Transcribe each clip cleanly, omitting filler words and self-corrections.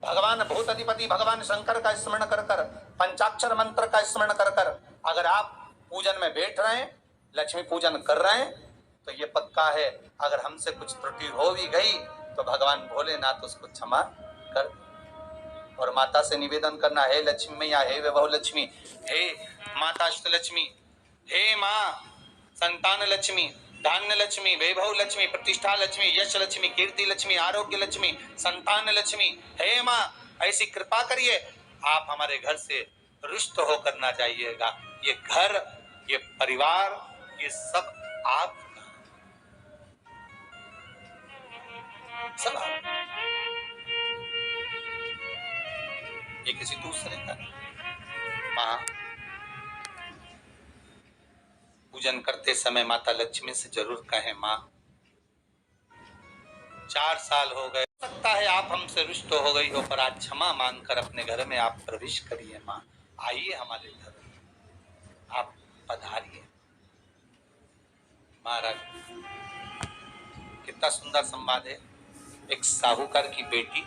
भगवान भूत अधिपति भगवान शंकर का स्मरण कर कर, पंचाक्षर मंत्र का स्मरण कर कर अगर आप पूजन में बैठ रहे हैं, लक्ष्मी पूजन कर रहे हैं, तो ये पक्का है अगर हमसे कुछ त्रुटि हो भी गई तो भगवान भोलेनाथ उसको क्षमा कर। और माता से निवेदन करना, हे लक्ष्मी मैया, हे वैभव लक्ष्मी, हे माता अष्टलक्ष्मी, हे माँ संतान लक्ष्मी, धान्य लक्ष्मी, वैभव लक्ष्मी, प्रतिष्ठा लक्ष्मी, यश लक्ष्मी, कीर्ति लक्ष्मी, आरोग्य लक्ष्मी, संतान लक्ष्मी, हे माँ ऐसी कृपा करिए, आप हमारे घर से रुष्ट होकर ना जाइएगा। ये घर, ये परिवार, ये सब आप सब आप, ये किसी दूसरे का। माँ पूजन करते समय माता लक्ष्मी से जरूर कहें, माँ 4 साल हो गए, सकता है आप हमसे रुष्ट हो गई हो, पर आज क्षमा मांगकर अपने घर में आप प्रवेश करिए। माँ आइए हमारे घर, आप पधारिए। महाराज कितना सुंदर संवाद है। एक साहूकार की बेटी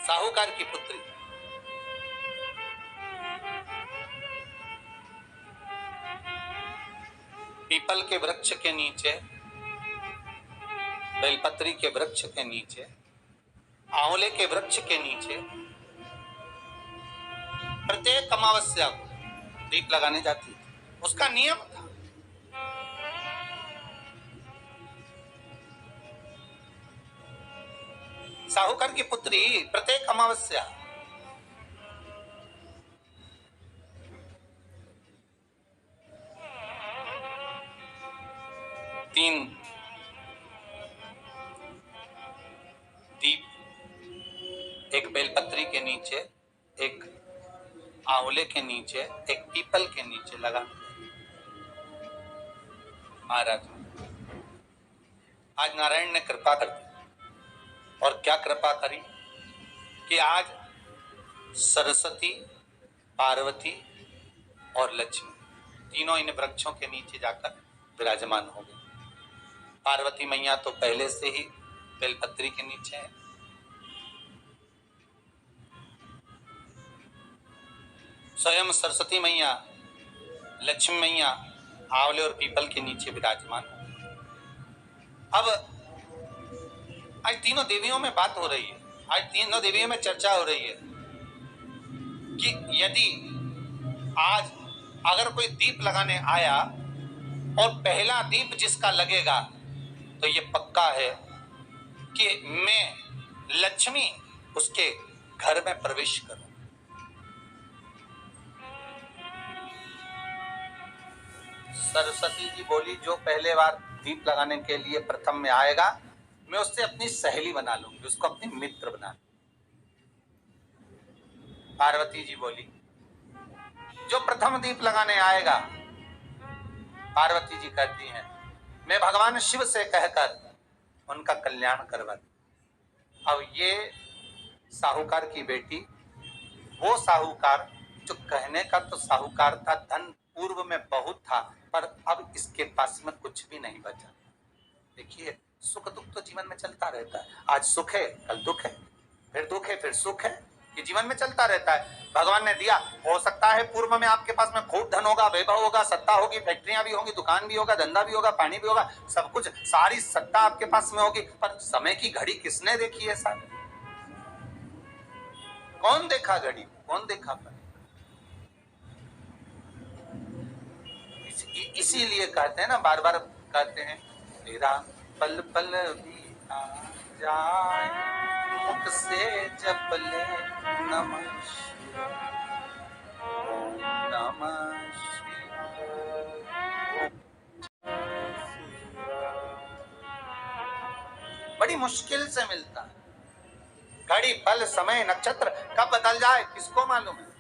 साहूकार की पुत्री पीपल के वृक्ष के नीचे, बेलपत्री के वृक्ष के नीचे, आंवले के वृक्ष के नीचे प्रत्येक अमावस्या को दीप लगाने जाती थी। उसका नियम था। साहूकार की पुत्री प्रत्येक अमावस्या 3 दीप, एक बेलपत्री के नीचे, एक आंवले के नीचे, एक पीपल के नीचे लगा। महाराज आज नारायण ने कृपा कर दी, और क्या कृपा करी कि आज सरस्वती, पार्वती और लक्ष्मी तीनों इन वृक्षों के नीचे जाकर विराजमान हो गए। पार्वती मैया तो पहले से ही बेलपत्री के नीचे है, स्वयं सरस्वती मैया, लक्ष्मी मैया आंवले और पीपल के नीचे विराजमान। अब आज तीनों देवियों में बात हो रही है, आज तीनों देवियों में चर्चा हो रही है कि यदि आज अगर कोई दीप लगाने आया और पहला दीप जिसका लगेगा तो ये पक्का है कि मैं लक्ष्मी उसके घर में प्रवेश करूं। सरस्वती जी बोली, जो पहले बार दीप लगाने के लिए प्रथम में आएगा मैं उससे अपनी सहेली बना लूंगी, उसको अपनी मित्र बना लूंगी। पार्वती जी बोली, जो प्रथम दीप लगाने आएगा, पार्वती जी कहती हैं मैं भगवान शिव से कहकर उनका कल्याण करवा दूं। अब ये साहूकार की बेटी, वो साहूकार जो कहने का तो साहूकार था, धन पूर्व में बहुत था, पर अब इसके पास में कुछ भी नहीं बचा। देखिए सुख दुख तो जीवन में चलता रहता है, आज सुख है कल दुख है, फिर दुख है फिर सुख है, ये जीवन में चलता रहता है। भगवान ने दिया, हो सकता है पूर्व में आपके पास में खूब धन होगा, वैभव होगा, सत्ता होगी, फैक्ट्रियां भी होंगी, दुकान भी होगा, धंधा भी होगा, पानी भी होगा, सब कुछ, सारी सत्ता आपके पास में होगी, पर समय की घड़ी किसने देखी है साहब? कौन देखा घड़ी, कौन देखा पर? इसीलिए कहते हैं ना, बार बार कहते हैं, तेरा पल पल भी आ जाए मुख से जप ले नमः नमः। बड़ी मुश्किल से मिलता है। घड़ी पल समय नक्षत्र कब बदल जाए किसको मालूम है।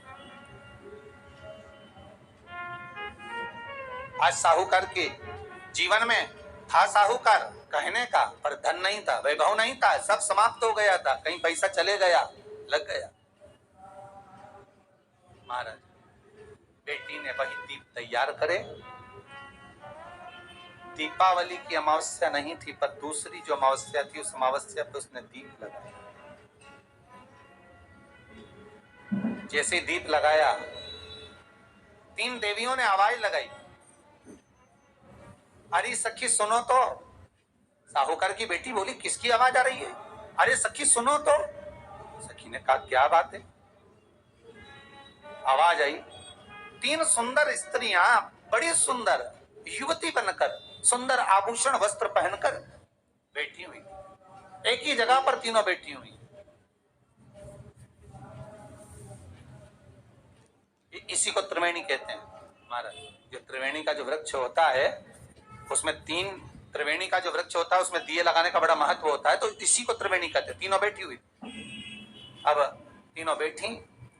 आज साहूकार के जीवन में था साहूकार कहने का, पर धन नहीं था, वैभव नहीं था, सब समाप्त हो गया था, कहीं पैसा चले गया, लग गया। महाराज बेटी ने वही दीप तैयार करे, दीपावली की अमावस्या नहीं थी, पर दूसरी जो अमावस्या थी उस अमावस्या पे उसने दीप लगाया। जैसे दीप लगाया, 3 देवियों ने आवाज लगाई, अरे सखी सुनो तो। साहूकार की बेटी बोली, किसकी आवाज आ रही है? अरे सखी सुनो तो। सखी ने कहा, क्या बात है? आवाज आई, 3 सुंदर स्त्रियां, बड़ी सुंदर युवती बनकर, सुंदर आभूषण वस्त्र पहनकर बैठी हुई, एक ही जगह पर तीनों बैठी हुई। इसी को त्रिवेणी कहते हैं महाराज। जो त्रिवेणी का जो वृक्ष होता है उसमें 3 त्रिवेणी का जो वृक्ष होता है उसमें दिए लगाने का बड़ा महत्व होता है, तो इसी को त्रिवेणी कहते हैं। तीनों बैठी हुई, अब तीनों बैठी,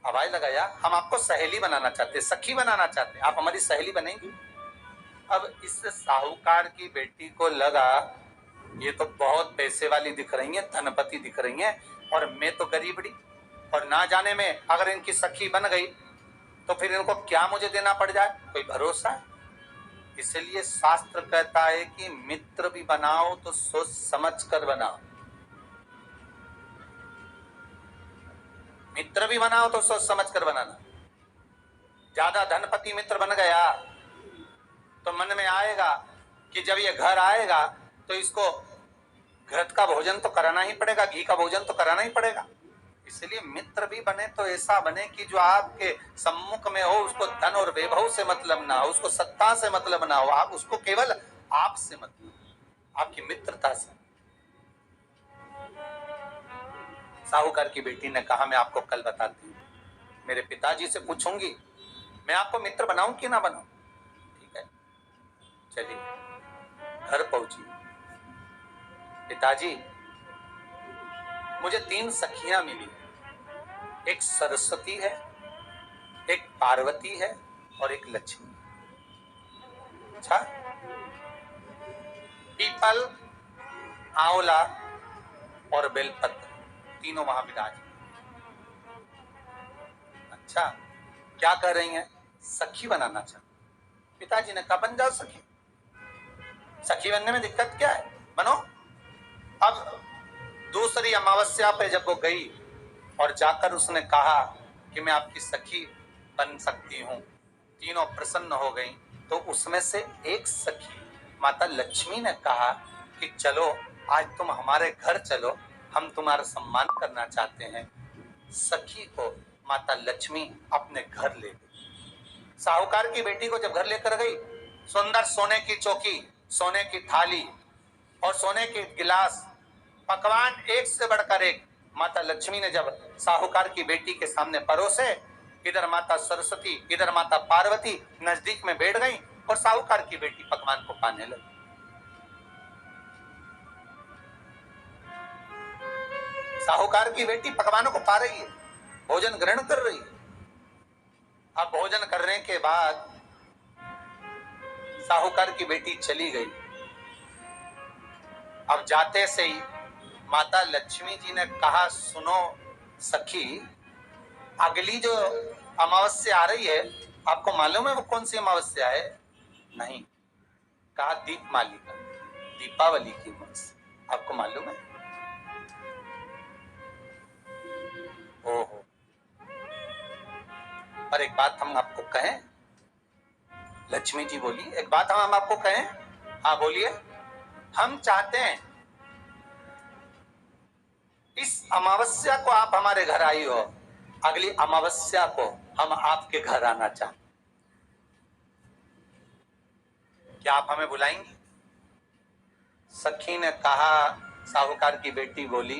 आवाज लगाया, हम आपको सहेली बनाना चाहते, सखी बनाना चाहते, आप हमारी सहेली बनेंगी। अब इस साहूकार की बेटी को लगा ये तो बहुत पैसे वाली दिख रही है, धनपति दिख रही है, और मैं तो गरीबड़ी, और ना जाने में अगर इनकी सखी बन गई तो फिर इनको क्या मुझे देना पड़ जाए, कोई भरोसा है। इसलिए शास्त्र कहता है कि मित्र भी बनाओ तो सोच समझ कर बनाओ, मित्र भी बनाओ तो सोच समझ कर बनाना। ज्यादा धनपति मित्र बन गया तो मन में आएगा कि जब ये घर आएगा तो इसको घर का भोजन तो कराना ही पड़ेगा, घी का भोजन तो कराना ही पड़ेगा। इसलिए मित्र भी बने तो ऐसा बने कि जो आपके सम्मुख में हो, उसको धन और वैभव से मतलब ना हो, उसको सत्ता से मतलब ना हो, आप उसको केवल आपसे मतलब, आपकी मित्रता से। साहूकार की बेटी ने कहा, मैं आपको कल बताती हूँ, मेरे पिताजी से पूछूंगी मैं आपको मित्र बनाऊं कि ना बनाऊं। ठीक है, चलिए घर पहुंची। पिताजी, मुझे 3 सखियां मिली, एक सरस्वती है, एक पार्वती है और एक लक्ष्मी। अच्छा, पीपल, आंवला और बेलपत्र तीनों वहां विराज। अच्छा, क्या कर रही हैं? सखी बनाना चाहती। पिताजी ने कहा, बन जाओ सखी, सखी बनने में दिक्कत क्या है, बनो। अब दूसरी अमावस्या पे जब वो गई और जाकर उसने कहा कि मैं आपकी सखी बन सकती हूँ, तीनों प्रसन्न हो गई। तो उसमें से एक सखी माता लक्ष्मी ने कहा कि चलो आज तुम हमारे घर चलो, हम तुम्हारा सम्मान करना चाहते हैं। सखी को माता लक्ष्मी अपने घर ले गई। साहूकार की बेटी को जब घर लेकर गई, सुंदर सोने की चौकी, सोने की थाली और सोने के गिलास, पकवान एक से बढ़कर एक माता लक्ष्मी ने जब साहूकार की बेटी के सामने परोसे, इधर माता सरस्वती, इधर माता पार्वती नजदीक में बैठ गई और साहूकार की बेटी पकवान को पाने लगी। साहूकार की बेटी पकवानों को पा रही है, भोजन ग्रहण कर रही है। अब भोजन करने के बाद साहूकार की बेटी चली गई। अब जाते से ही माता लक्ष्मी जी ने कहा, सुनो सखी, अगली जो अमावस्या आ रही है, आपको मालूम है वो कौन सी अमावस्या है? नहीं। कहा, दीपमालिका, दीपावली की अमावस्या, आपको मालूम है? ओहो, पर एक बात हम आपको कहें? लक्ष्मी जी बोली, एक बात हम आपको कहें? हाँ बोलिए। हम चाहते हैं इस अमावस्या को आप हमारे घर आई हो, अगली अमावस्या को हम आपके घर आना चाहते, क्या आप हमें बुलाएंगी? सखी ने कहा, साहूकार की बेटी बोली,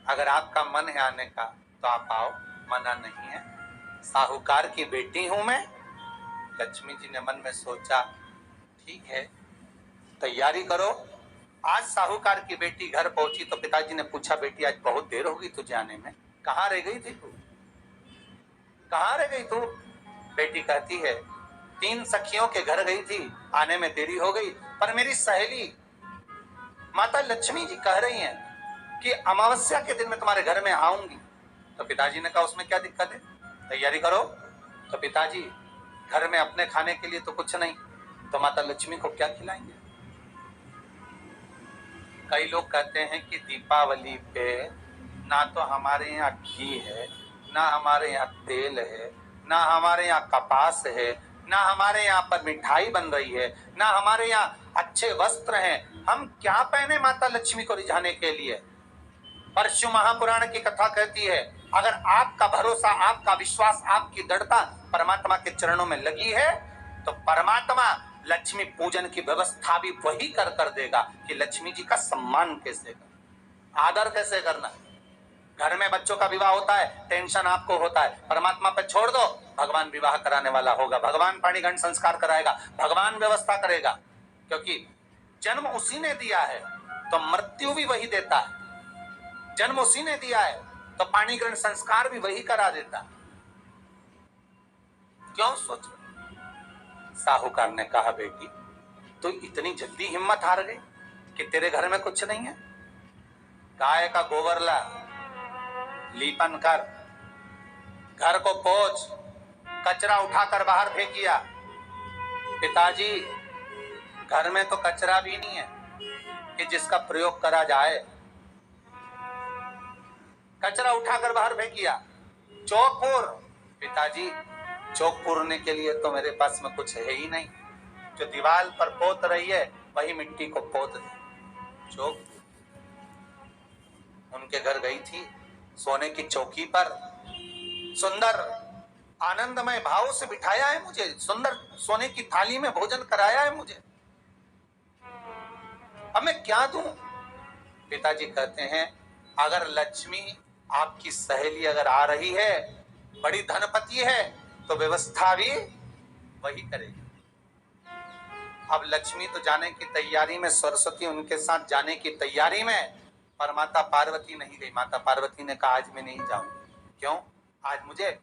अगर आपका मन है आने का तो आप आओ, मना नहीं है। साहूकार की बेटी हूं मैं। लक्ष्मी जी ने मन में सोचा, ठीक है, तैयारी करो। आज साहूकार की बेटी घर पहुंची तो पिताजी ने पूछा, बेटी आज बहुत देर हो गई तुझे आने में, कहाँ रह गई थी तू, कहाँ रह गई तू? बेटी कहती है, 3 सखियों के घर गई थी, आने में देरी हो गई, पर मेरी सहेली माता लक्ष्मी जी कह रही हैं कि अमावस्या के दिन मैं तुम्हारे घर में आऊंगी। तो पिताजी ने कहा, उसमें क्या दिक्कत है, तैयारी करो। तो पिताजी, घर में अपने खाने के लिए तो कुछ नहीं, तो माता लक्ष्मी को क्या खिलाएंगे? कई लोग कहते हैं कि दीपावली पे ना तो हमारे यहाँ घी है, ना हमारे यहाँ तेल है, ना हमारे यहाँ कपास है, ना हमारे यहाँ पर मिठाई बन रही है, ना हमारे यहाँ अच्छे वस्त्र हैं, हम क्या पहने माता लक्ष्मी को रिझाने के लिए? परशु महापुराण की कथा कहती है, अगर आपका भरोसा, आपका विश्वास, आपकी दृढ़ता परमात्मा के चरणों में लगी है तो परमात्मा लक्ष्मी पूजन की व्यवस्था भी वही कर देगा कि लक्ष्मी जी का सम्मान कैसे करना, आदर कैसे करना। घर में बच्चों का विवाह होता है, टेंशन आपको होता है, परमात्मा पे छोड़ दो, भगवान विवाह कराने वाला होगा, भगवान पाणिग्रहण संस्कार कराएगा, भगवान व्यवस्था करेगा, क्योंकि जन्म उसी ने दिया है तो मृत्यु भी वही देता है। जन्म उसी ने दिया है तो पाणिग्रहण संस्कार भी वही करा देता है। क्यों सोच? साहूकार ने कहा, बेटी तू इतनी जल्दी हिम्मत हार गई कि तेरे घर में कुछ नहीं है? गाय का गोबर ला, लीपन कर, घर को पोंछ, कचरा उठाकर बाहर फेंकिया। पिताजी घर में तो कचरा भी नहीं है कि जिसका प्रयोग करा जाए। कचरा उठाकर बाहर फेंकिया। चौक पूर, पिताजी चौक पूरने के लिए तो मेरे पास में कुछ है ही नहीं, जो दीवार पर पोत रही है वही मिट्टी को पोत दे। चौक उनके घर गई थी, सोने की चौकी पर सुंदर आनंदमय भाव से बिठाया है मुझे, सुंदर सोने की थाली में भोजन कराया है मुझे, अब मैं क्या दूं? पिताजी कहते हैं, अगर लक्ष्मी आपकी सहेली अगर आ रही है, बड़ी धनपति है, तो व्यवस्था भी वही करेगी। अब लक्ष्मी तो जाने की तैयारी में, सरस्वती उनके साथ जाने की तैयारी में, पर माता पार्वती नहीं गई। माता पार्वती ने कहा, आज मैं नहीं जाऊंगी। क्यों? आज मुझे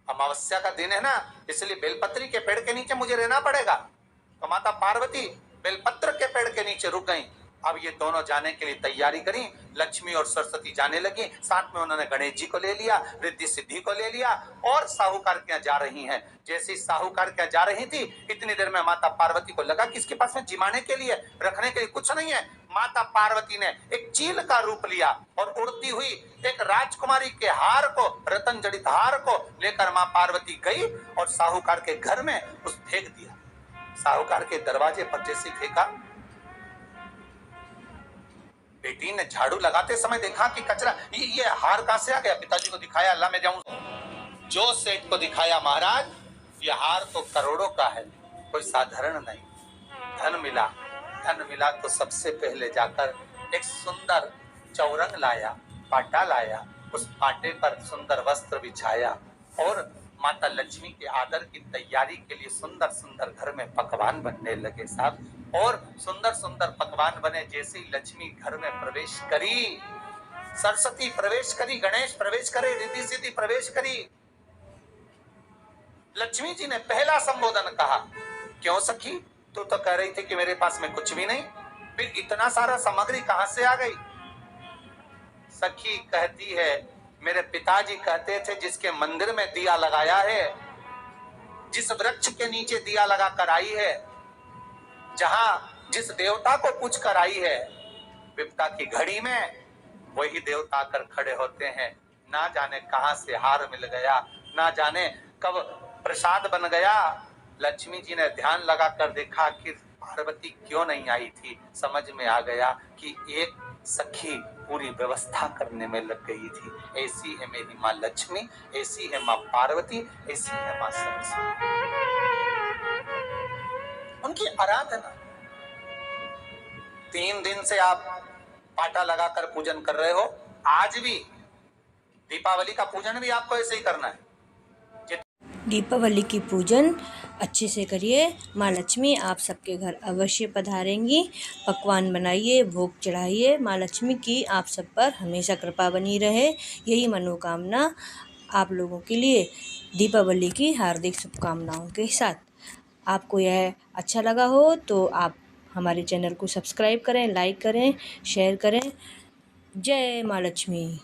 अमावस्या का दिन है ना, इसलिए बेलपत्री के पेड़ के नीचे मुझे रहना पड़ेगा। तो माता पार्वती बेलपत्र के पेड़ के नीचे रुक गई। अब ये दोनों जाने के लिए तैयारी करी, लक्ष्मी और सरस्वती जाने लगी, साथ में उन्होंने गणेश जी को ले लिया, रिद्धि सिद्धि को ले लिया, और साहूकार क्या जा रही हैं। जैसे साहूकार क्या जा रही थी, इतनी देर में माता पार्वती को लगा कि इसके पास में जिमाने के लिए, रखने के लिए कुछ नहीं है। माता पार्वती ने एक चील का रूप लिया और उड़ती हुई एक राजकुमारी के हार को, रतन जड़ित हार को लेकर मां पार्वती गई और साहूकार के घर में उस फेंक दिया। साहूकार के दरवाजे पर जैसे फेंका, बेटी ने झाड़ू लगाते समय देखा कि कचरा, ये हार कहां से आ गया? पिताजी को दिखाया, अल्लाह मैं जाऊं, जो सेठ को दिखाया, महाराज ये हार तो करोड़ों का है, कोई साधारण नहीं। धन मिला तो सबसे पहले जाकर एक सुंदर चौरंग लाया, पाटा लाया, उस पाटे पर सुंदर वस्त्र बिछाया और माता लक्ष्मी के आदर की तैयारी के लिए सुंदर सुंदर घर में पकवान बनने लगे साहब। और सुंदर सुंदर पकवान बने। जैसे ही लक्ष्मी घर में प्रवेश करी, सरस्वती प्रवेश करी, गणेश प्रवेश करे, रिद्धि सिद्धि प्रवेश करी, लक्ष्मी जी ने पहला संबोधन कहा, क्यों सखी, तू तो कह रही थी कि मेरे पास में कुछ भी नहीं, फिर इतना सारा सामग्री कहां से आ गई? सखी कहती है, मेरे पिताजी कहते थे जिसके मंदिर में दिया लगाया है, जिस वृक्ष के नीचे दिया लगा कर आई है, जहां जिस देवता को पूछ कर आई है, विपदा की घड़ी में वही देवता आकर खड़े होते हैं। ना जाने कहां से हार मिल गया, ना जाने कब प्रसाद बन गया। लक्ष्मी जी ने ध्यान लगाकर देखा कि पार्वती क्यों नहीं आई थी। समझ में आ गया कि एक सखी पूरी व्यवस्था करने में लग गई थी। ऐसी है मेरी माँ लक्ष्मी, ऐसी है माँ पार्वती, ऐसी है माँ सरस्वती। उनकी आराधना 3 दिन से आप पाटा लगाकर पूजन कर रहे हो, आज भी दीपावली का पूजन भी आपको ऐसे ही करना है। दीपावली की पूजन अच्छे से करिए। माँ लक्ष्मी आप सबके घर अवश्य पधारेंगी। पकवान बनाइए, भोग चढ़ाइए। माँ लक्ष्मी की आप सब पर हमेशा कृपा बनी रहे, यही मनोकामना आप लोगों के लिए दीपावली की हार्दिक शुभकामनाओं के साथ। आपको यह अच्छा लगा हो तो आप हमारे चैनल को सब्सक्राइब करें, लाइक करें, शेयर करें। जय माँ लक्ष्मी।